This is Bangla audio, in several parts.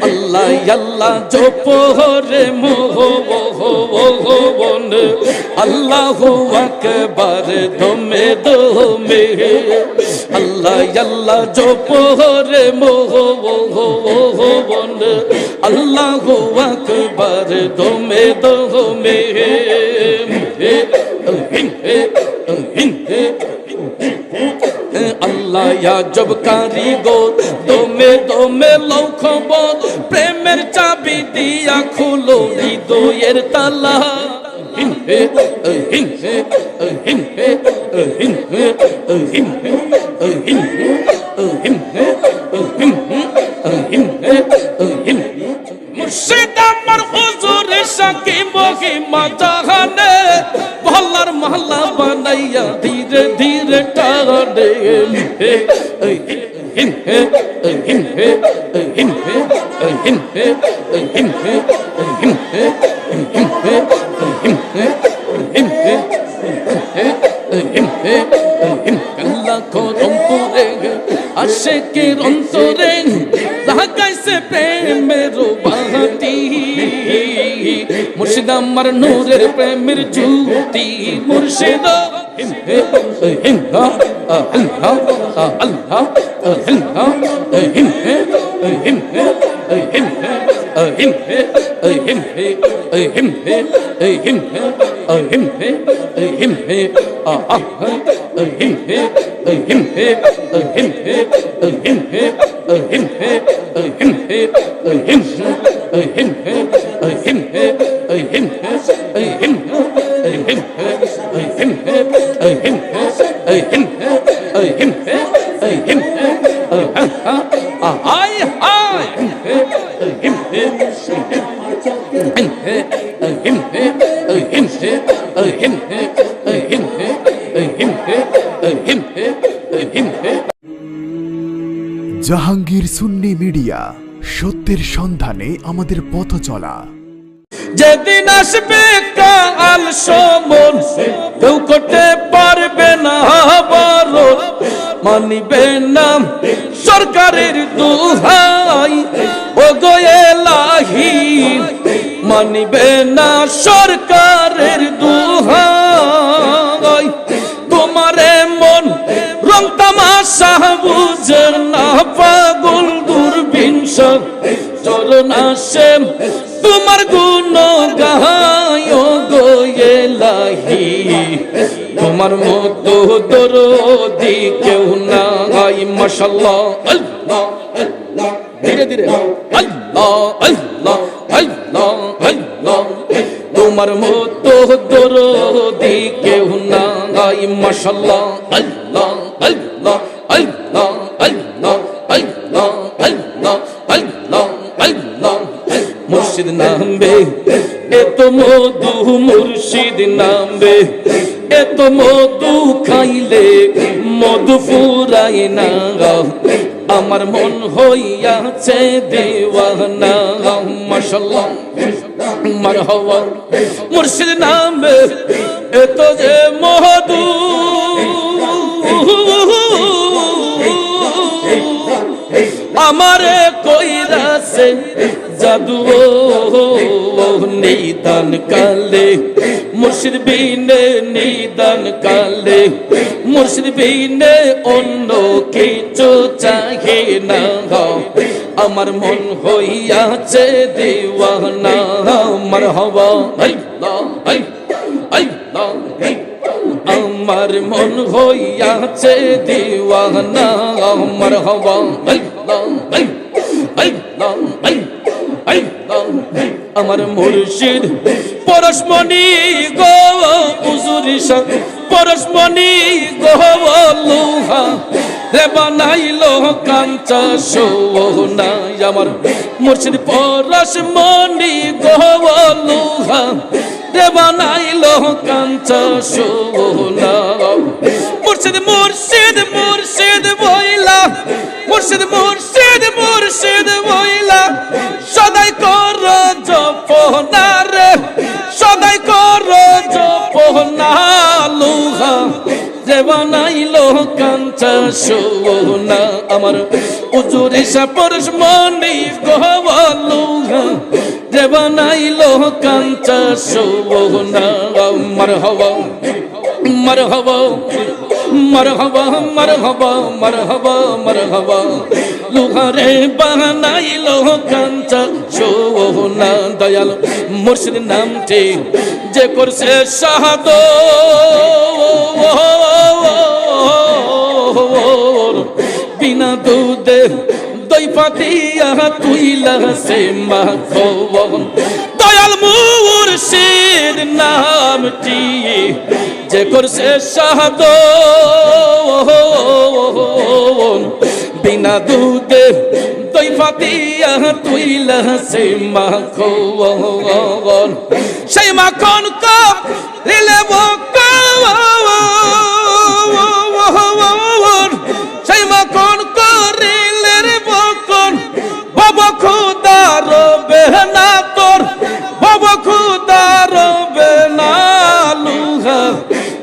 আল্লাহ আল্লাহ জপরে মোহন আল্লাহু আকবার দমে দমে আল্লাহ আল্লাহ জপরে মোহন আল্লাহু আকবার দমে দমে আল্লাহ আজব কারিগর দমে দমে লৌখবর প্রেমের চাবি দিয়া খুলো হৃদয়ের তালা মুর্শিদ আমার হুজুর সাকি মহিমা জাহানে মহল্লার মহল্লা বানাইয়া ধীরে ধীরে টানে আশিকের অন্তরে লাগাইছে প্রেমের বাতি মুর্শিদ আমার নূরের প্রেমের জ্যোতি মুর্শিদ জাহাঙ্গীর সুন্নি মিডিয়া, সত্যের সন্ধানে আমাদের পথ চলা। যেদিন আসবে কাল সমন কেউ করতে পারবে না বারণ, মানিবে না সরকারের দোহাই ও গো এলাহি, মানিবে না সরকারের দোহাই। তোমারে মন রং তামাশা বুঝে না পাগল দূরবীন চরণ আসে তোমার গুণ গায় গো এলাহি, তোমার মতো দরদি কেউ নাই। মাশাআল্লাহ আল্লাহ আল্লাহ ধীরে ধীরে আল্লাহ আল্লাহ আল্লাহ আল্লাহ, তোমার মতো দরদি কেউ নাই। মাশাআল্লাহ আল্লাহ আল্লাহ আল্লাহ আল্লাহ আল্লাহ আল্লাহ আল্লাহ আল্লাহ। মুর্শিদ নামবে এত মধু, মুর্শিদ নামবে এত মধু, খাইলে মধু ফুরাই না। আমার মন হইয়াছে দেওয়ানা। মাশাআল্লাহ মারহাবা। মুর্শিদ নামবে এত যে মধু, আমারে কইরাছে জাদু নিদান কালে, মুর্শিদ বিনে নিদান কালে, মুর্শিদ বিনে অন্য কিছু চাহে না। আমার মন হইয়াছে দেওয়ানা। মারহাবা আল্লাহ আল্লাহ, আমার মন হইয়াছে দেওয়ানা। মারহাবা আল্লাহ আল্লাহ আল্লাহ। আমার মুর্শিদ পরশমণি গো হুজুরি শাহ, পরশমণি গো লোহা রে বানাইলো কাঞ্চা সোনা। আমার মুর্শিদ পরশমণি গো লোহা রে বানাইলো কাঞ্চা সোনা। মুর্শিদ মুর্শিদ মুর্শিদ বইলা, মুর্শিদ মুর্শিদ মুর্শিদ বইলা, সদাই কর জপনা রে, সদাই কর জপনা। লোহা যে বানাইলো কাঞ্চা কাঞ্চা সোনা আমার উজুরি সাপরস মনি গহলুহা যে বানাইলো কাঞ্চা সোনা মারহাবা মারহাবা মারহাবা মারহাবা মারহাবা মারহাবা লুহারে বানাইলো কাঞ্চা সোনা দয়াল মুর্শিদ নামটি যে করছে শাহাদ বিনা দুধে দই পাতিয়া তুইলা সে মাখো দয়াল মুর্শিদ নামটি যে করছে শাহাদ বিনা দুধে দই পাতিয়া তুইলা সে মাখো সেই মাখন কাপ রিলে সেই মাখন করিলে রে বকন বাবা খুদা রবে না তোর বাবা খুদা রবে না লুহা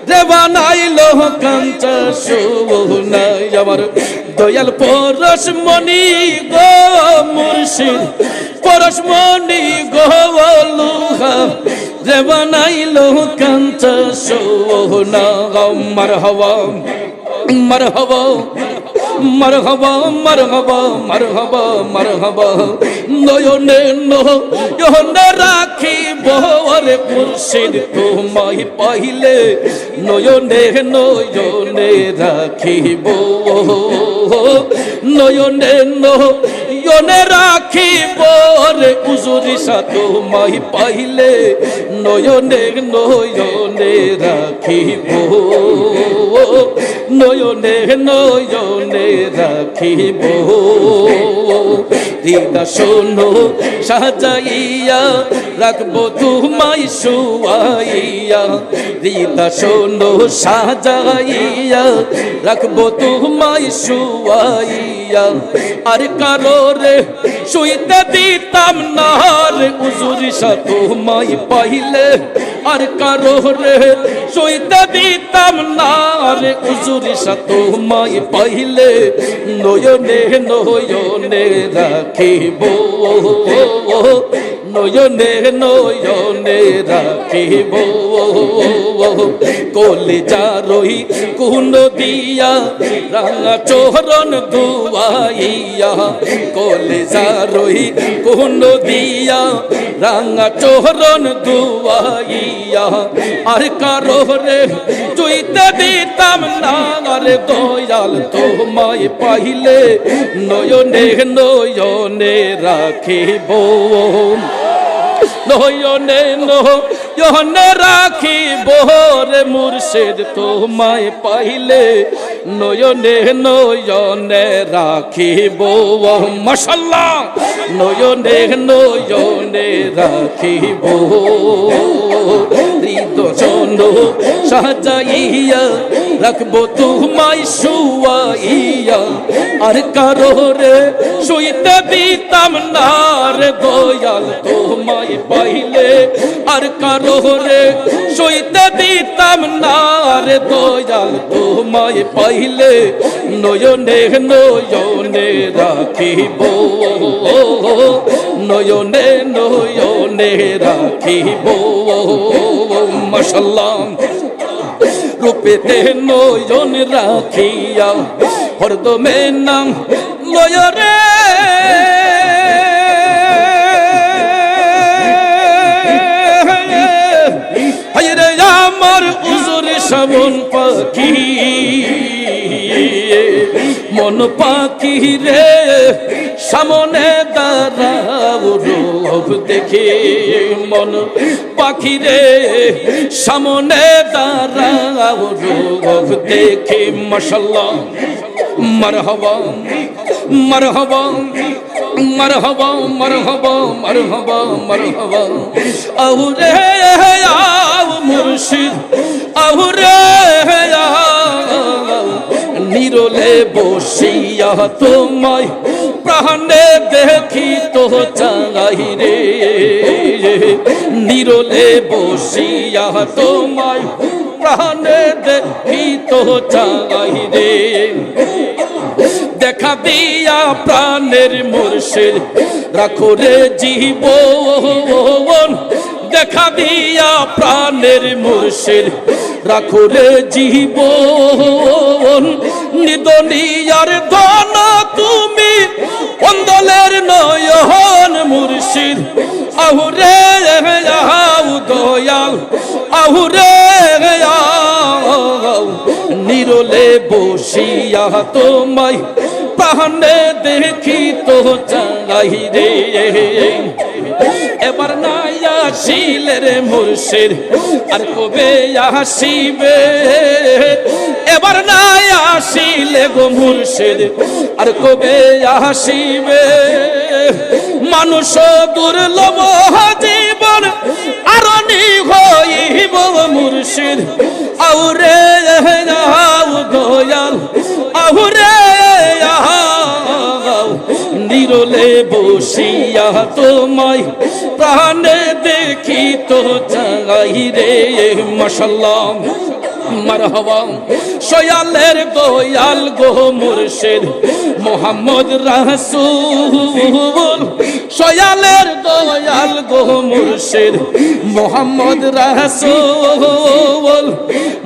যে বানাইলো কাঞ্চা সোনা আমার দয়াল পরশমণি গো মুর্শিদ পরশমণি গো লুহা যে বানাইলো কাঞ্চা সোনা মারহাবা মারহাবা মারহাবা মারহাবা মারহাবা মারহাবা নয়নে নয়নে রাখিব রে মুর্শিদ তোমায় পাইলে নয়নে নয়নে রাখিব নয়নে নয়নে রাখিব রে উজুরি তোমায় পাইলে নয়নে নয়নে রাখিব নয়নে নয়নে রাখিব দিদা শোনো সাজাইয়া রাখবো তোমায় শুয়াইয়া দিদা শোনো সাজাইয়া রাখবো তোমায় শুয়াইয়া আর কারো রে শুইতে দিতাম না রে উজুরি তোমায় পাইলে আর কারো রে শুইতে দিতাম না রে উজুরি তোমায় পাইলে নয়নে নয়নে রাখিব নয়নে নয়নে রাখিব কলিজা রহি কুন দিয়া রাঙা চোহরন দুয়াইয়া কলিজা রহি কুন দিয়া রাঙা চোহরন দুয়াইয়া আর কারো রে চুইতে দিতাম না রে দয়াল তোমায় পাইলে নয়নে নয়নে রাখিব নয়নে নয়নে রাখিব রে মুর্শিদ তোমায় পাইলে নয়নে নয়নে রাখিব মাশাআল্লাহ নয়নে নয়নে রাখিব হৃদয় সাজাইয়া রাখবো তোমায় শুয়াইয়া আর কারো রে শুইতে দিতাম না রে দয়াল তোমায় পাইলে আর কারো রে শুইতে দিতাম না রে দয়াল তোমায় পাইলে নয়নে নয়নে রাখিব নয়নে নয়নে রাখিব মাশাআল্লাহ রূপেতে নয়ন রাখিয়া হরদমে নাম লয়রে হায়রে আমার উজুরি শ্রাবণ পাখি মন পাখি রে সামনে দাঁড়াও রূপ দেখে মন পাখি রে সামনে দাঁড়াও রূপ দেখে মাশাআল্লাহ মারহাবা মারহাবা মারহাবা মারহাবা মারহাবা মারহাবা আউরে আও মুর্শিদ আউরে আও নিরলে বসিয়া তোমায় প্রাণে দেখি তো চাই রে নিরলে বসিয়া তোমায় প্রাণে দেখি তো চাই রে দেখা দিয়া প্রাণের মুর্শিদ রাখো রে জীবন দেখা দিয়া প্রাণের মুর্শিদ রাখো রে জীবন নিদনিয়ার ধন তুমি অন্দলের নয়ন মুর্শিদ আহুরে আউ দয়াল আহুরে আউ নিরলে বসিয়া তোমায় প্রাণে দেখি তো চাই রে এবার নাই আসিলে রে মুর্শিদ আর কবে আসিবে এবার নাই আসিলে গো মুর্শিদ আর কবে আসিবে মানুষ দুর্লভ জীবন আরনি হইব মুর্শিদ আউরে আউ দয়াল আউরে নিরলে বসিয়া তোমায় প্রাণে দেখি তো চাই রে মাশাআল্লাহ মারহাবা সয়ালের দয়াল গো মুর্শিদ মোহাম্মদ রাসূল সয়ালের দয়াল গো মুর্শিদ মোহাম্মদ রাসূল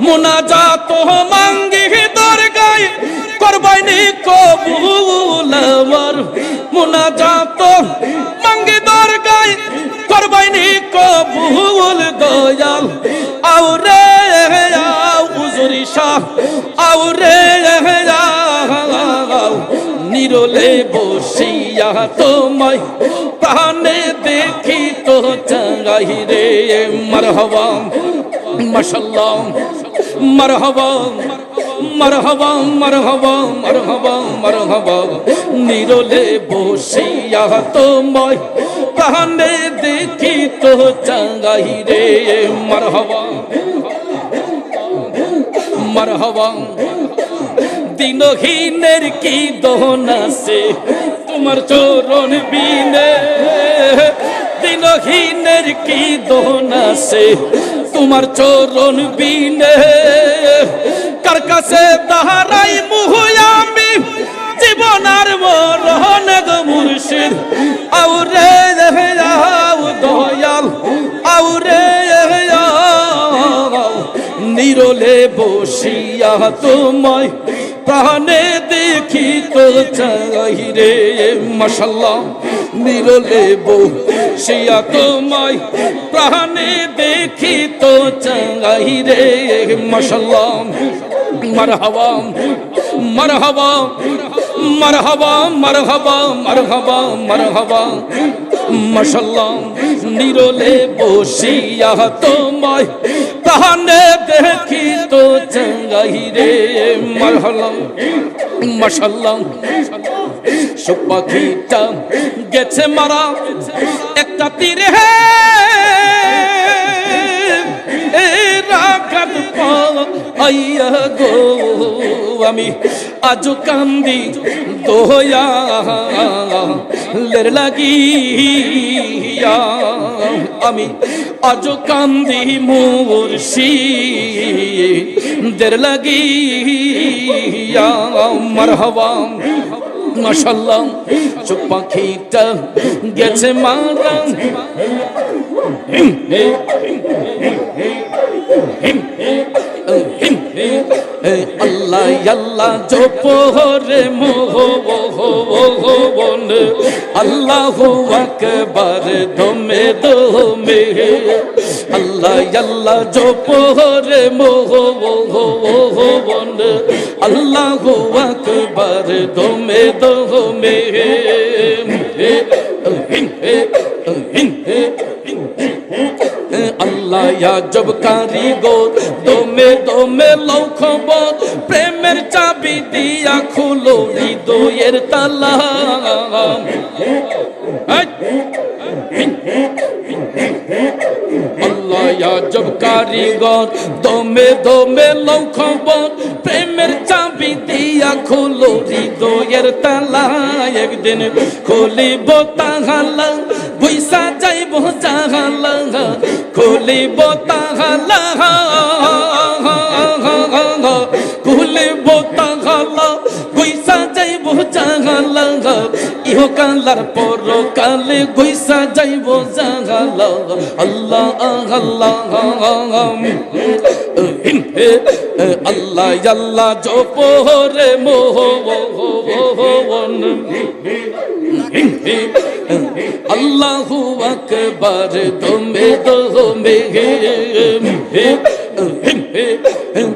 মুনাজাত মাঙ্গি দরগায় করবাইনি কবুল আমার মুনাজাত মাঙ্গি দরগায় করবাইনি কবুল দয়াল আউরে হুজুরি শাহ আউরে নিরলে বসিয়া তোমায় প্রাণে দেখি তো চাই রে মারহাবা মাশাআল্লাহ মারহাবা মারহাবা মারহাবা মারহাবা মারহাবা নিরলে বসিয়া তোমায় প্রাণে দেখি তো চাই রে মারহাবা মারহাবা দিনহীনের কি দহন আছে তোমার চরণ বিনে দিনহীনের কি দহন আছে তোমার চরণ বিনে কার কাছে দাঁড়াই মুহুয়ামি জীবন আর মরণ গো মুর্শিদ আউরে আউ দয়াল আউরে নিরলে বসিয়া তোমায় প্রাণে দেখি তো চাই রে মাশাআল্লাহ নিরলে বসিয়া তোমায় প্রাণে দেখি তো চাই রে মাশাআল্লাহ মারহাবা মারহাবা মারহাবা মারহাবা মারহাবা মারহাবা মাশাআল্লাহ নিরলে বসিয়া তোমায় প্রাণে দেখি তো চাই রে মারহাবা মাশাআল্লাহ সব পাখিটা গেছে মারা একটা তীরে রাখাত আইয়া গো আমি আজ কান্দি দয়ালের লাগিয়া আমি আজ কান্দি মুর্শিদের লাগিয়া মারহাবা মাশাআল্লাহ চোখ পাখিটা গেছে মারা আল্লাহ আল্লাহ জপরে মোহন আল্লাহু আকবার দমে দমে আল্লাহ আল্লাহ জপরে মোহন আল্লাহু আকবার দমে দমে আল্লাহ আজব কারিগর দমে দমে লৌখবর প্রেমের চাবি দিয়া খুলো হৃদয়ের তালা আল্লাহ আজব কারিগর দমে দমে লৌখবর প্রেমের চাবি দিয়া খুলো হৃদয়ের তালা একদিন খুলিব তাহালা বৈশা যাইব জাহালা খুলিব তাহালা জ্বালা ইহকালার পরকালে গইসা যাইব জাগালা আল্লাহ আল্লাহ আল্লাহ আল্লাহ জপরে মোহন আল্লাহু আকবার দমে দমে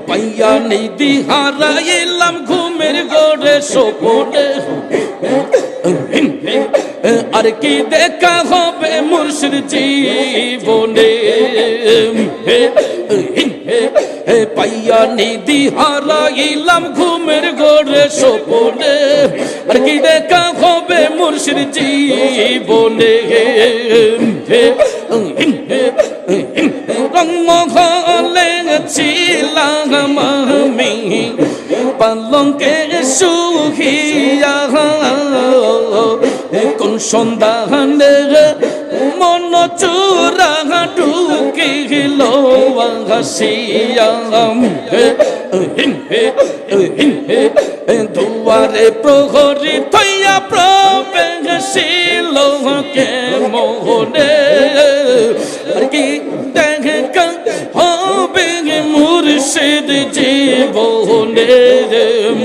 পাইয়া নিদি হারাইলাম ঘুমের গড়ে সপনে আর কি দেখা হবে মুর্শিদ জীবনে পাইয়া নিদি হারাইলাম ঘুমের গড়ে সপনে আর কি দেখা হবে মুর্শিদ জীবনে রঙমহলে ছিলাম আমি পালঙ্কে শুহিয়া কোন সন্ধানে মন চূড়া ঢুকিল হাসিয়া দুয়ারে প্রহরী থইয়া প্রবেশিল কে মোহনে আর কি দেখা হবে মুর্শিদ জীবনে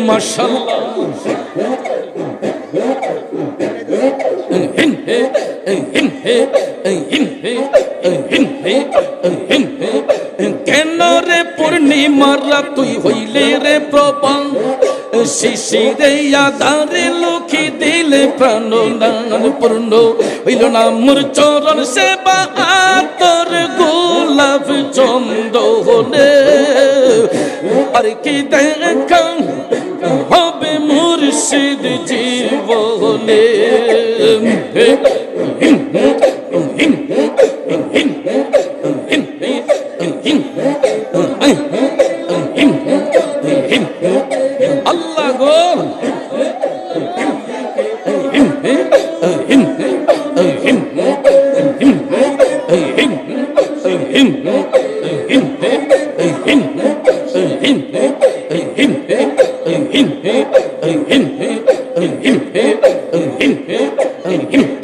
মাশাআল্লাহ কেন রে পূর্ণিমারা তুই হইলে রে প্রভা শিশিরে আধারে লক্ষ্মী দিলে প্রাণ দান পূর্ণ হইল না মোর চরণ সেবা তোর গোলাপ চন্দনে আর কি দেখা হবে মুর্শিদ জীবনে আল্লাহ গো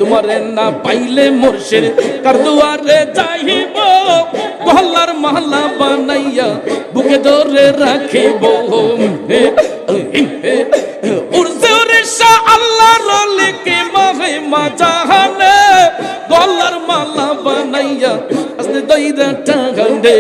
তোমারে না পাইলে মুর্শিদ কার দুয়ারে যাইব গহলার মহল্লা বানাইয়া বুকে ধরে রাখিব উর্জে উড়িষ্যা আল্লাহর লিখে মহিমা জাহানে গহলার মালা বানাইয়া আসতে দইরা টাঙ্গানে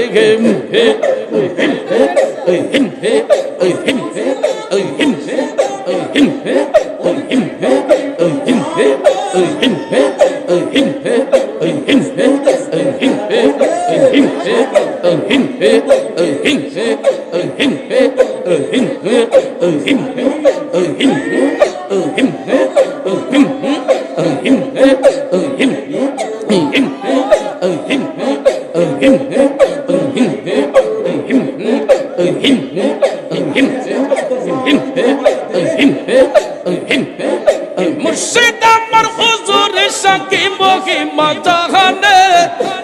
মুর্শিদ আমার হুজুরের সাকি মহিমা জাহানে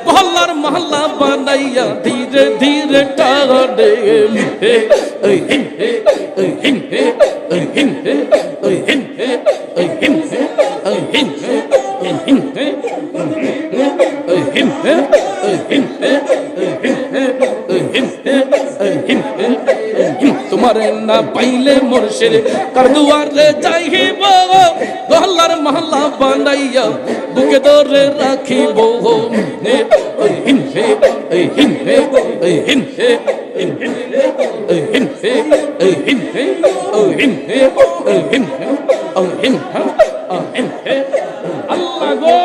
গহলার মহল্লা বানাইয়া ধীরে ধীরে টানে তোমারে না পাইলে মুর্শিদ কার দুয়ারে যাইব গহলার মহল্লা বানাইয়া বুকে ধরে রাখিব আল্লাহ গো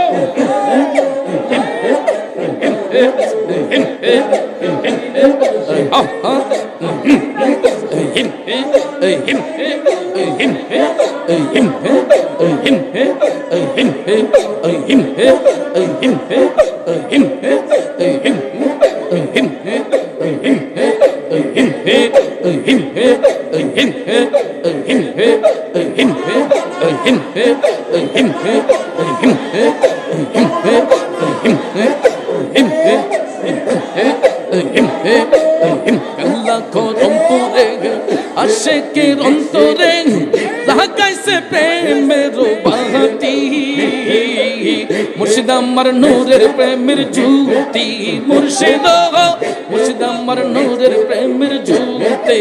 আশেকের অন্তরে লাগাইছে প্রেমের বাতি, মুর্শিদ আমার নূরের প্রেমের জ্যোতি, মুর্শিদ মুর্শিদ আমার নূরের প্রেমের জ্যোতি।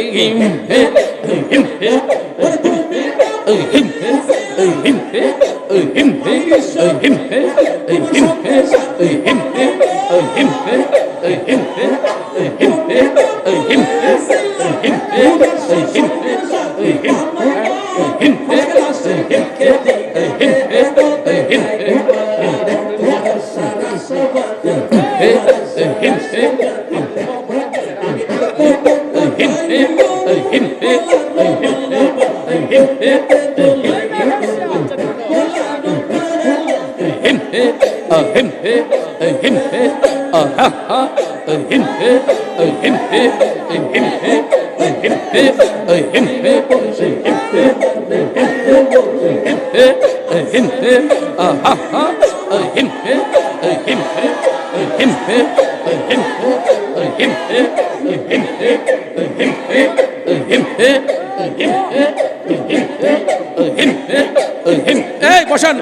বসান,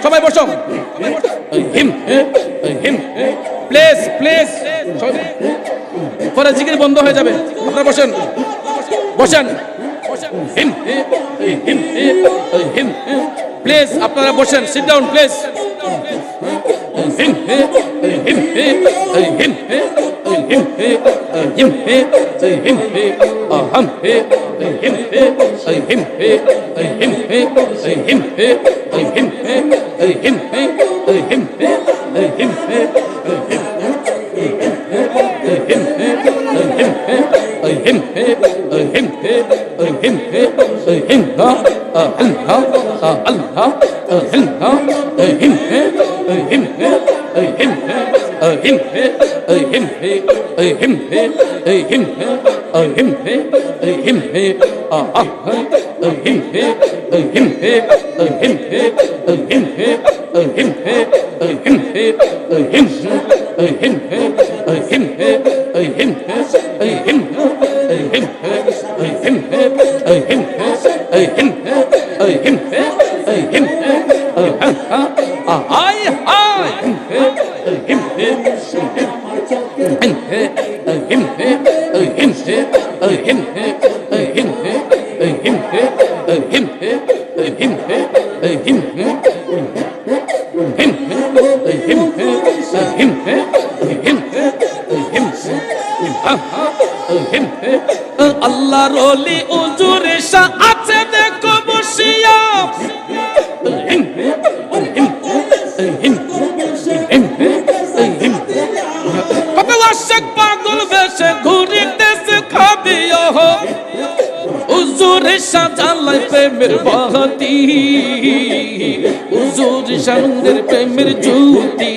সবাই বসো। প্লেস প্লেস পরে জিকির বন্ধ হয়ে যাবে, আপনারা বসেন বসেন প্লিজ, আপনারা বসেন, সিট ডাউন প্লিজ। আল্লাহর ওলি হুজুর শাহ আছে দেখো বসিয়া, কত আশিক পাগল বেশে ঘুরিতেছে খাবিয়া হুজুর শাহ জ্বালাই প্রেমের বাতি, হুজুর শাহ নূরের প্রেমের জ্যোতি।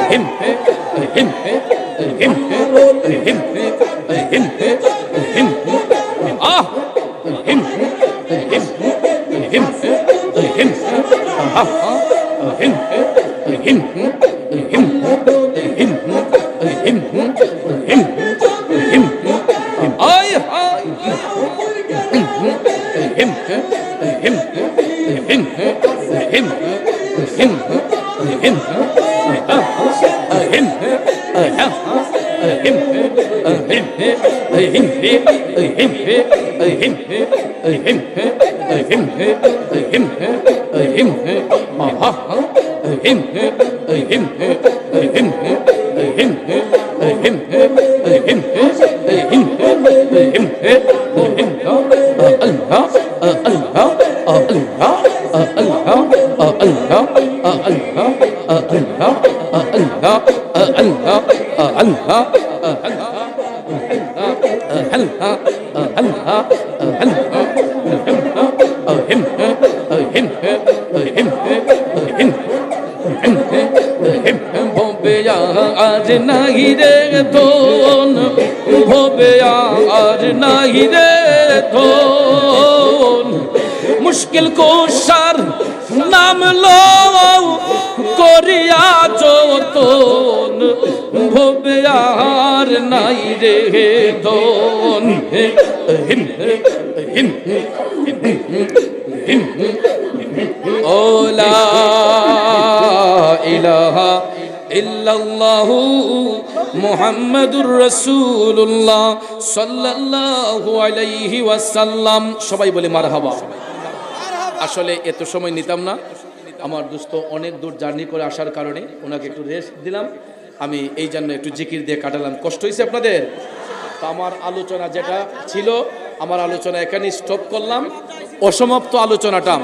Him आज नहीं रे धोन भोबे आज नहीं रे धोन मुश्किल को सर नाम लो कोरिया जो तोन भोबे यार नहीं रे धोन ओला इलाहा इल्लल्लाहु मुहम्मदुर রাসূলুল্লাহ সাল্লাল্লাহু আলাইহি ওয়াসাল্লাম সবাই বলে মারহাবা। আসলে এত সময় নিতাম না, আমার দোস্ত অনেক দূর জার্নি করে আসার কারণে ওনাকে একটু রেস্ট দিলাম, আমি এই জন্য একটু জিকির দিয়ে কাটালাম। কষ্ট হয়েছে আপনাদের? তো আমার আলোচনা যেটা ছিল, আমার আলোচনা এখানে স্টপ করলাম। অসমাপ্ত আলোচনাটা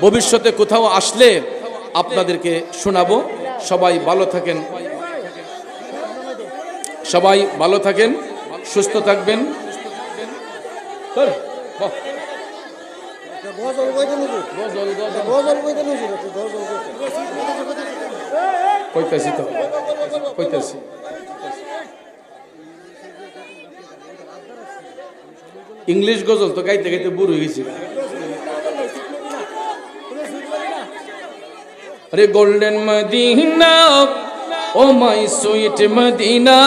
ভবিষ্যতে কোথাও আসলে আপনাদেরকে শোনাবো। সবাই ভালো থাকেন, সবাই ভালো থাকেন, সুস্থ থাকবেন। কইতাছি তো কইতাছি ইংলিশ গজল তো গাইতে গাইতে বুড়ো হয়ে গেছি। अरे golden Medina oh my sweet Medina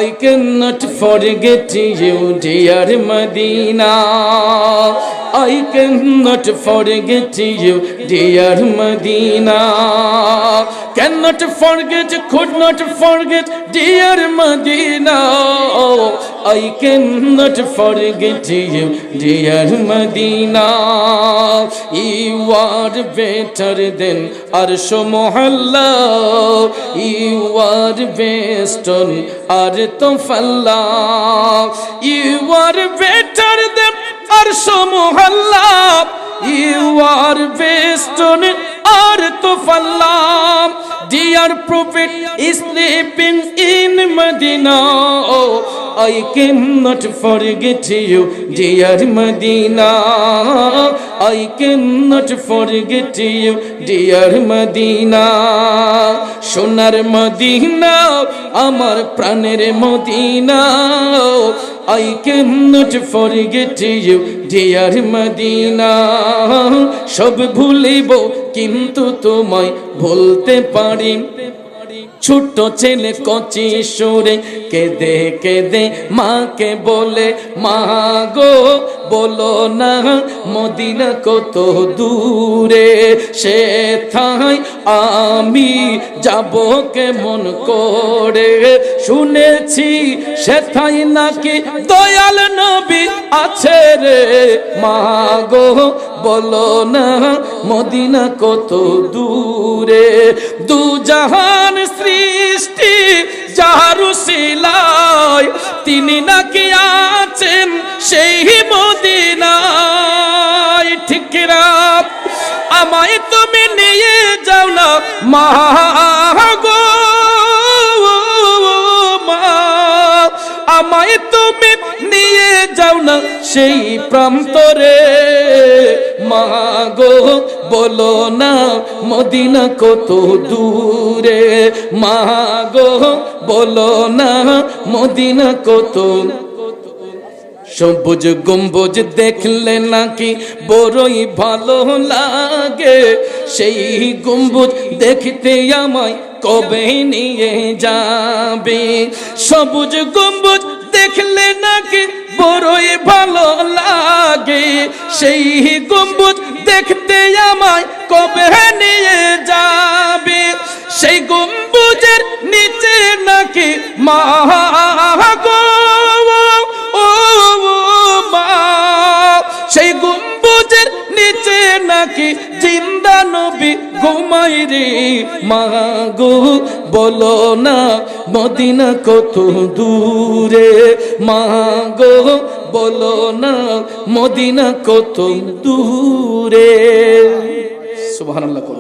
I cannot forget you dear Medina I cannot forget you dear Medina cannot forget could not forget dear Medina I cannot forget you dear Medina you are better than Arsh Mohalla you are best on Arsh Allah you are better than Arsh Mohalla you are best on Arsh Allah dear prophet is sleeping in Medina I cannot forget you dear Medina I cannot forget you dear Medina সোনার মদিনা আমার প্রাণের Medina I cannot forget you dear Medina সব ভুলিব কিন্তু তোমায় ভুলতে পারি ছোট ছেলে কচি সুরে কেঁদে কেঁদে মাকে বলে মা গো বলো না মদিনা কত দূরে সে ঠাই আমি যাব কেমন করে শুনেছি সে ঠাই নাকি দয়াল নবী আছে রে মা গো বলো না মদিনা কত দূরে দু জাহান সৃষ্টি যার উসিলায় তিনি নাকি আছেন সেই মদিনায় ঠিক না আমায় তুমি নিয়ে যাও না মা গো মা আমায় তুমি নিয়ে যাও না সেই প্রান্তরে মা গো বলো না মদিনা কত দূর দূরে মা গো বলো না মদিনা কত। সবুজ গম্বুজ দেখলে নাকি বড়ই ভালো লাগে, সেই গম্বুজ দেখতে আমায় কবে নিয়ে যাবে। সবুজ গম্বুজ দেখলে নাকি বড়ই ভালো লাগে, সেই গম্বুজ দেখতে আমায় কবে নিয়ে যাবে। সেই গম্বুজের নিচে নাকি মা গো ও মা, সেই গম্বুজের নিচে নাকি জিন্দা নবী ঘুমাই রে মা গো বলো না মদিনা কত দূরে, মা গো বলো না মদিনা কত দূরে। সুবহানাল্লাহ।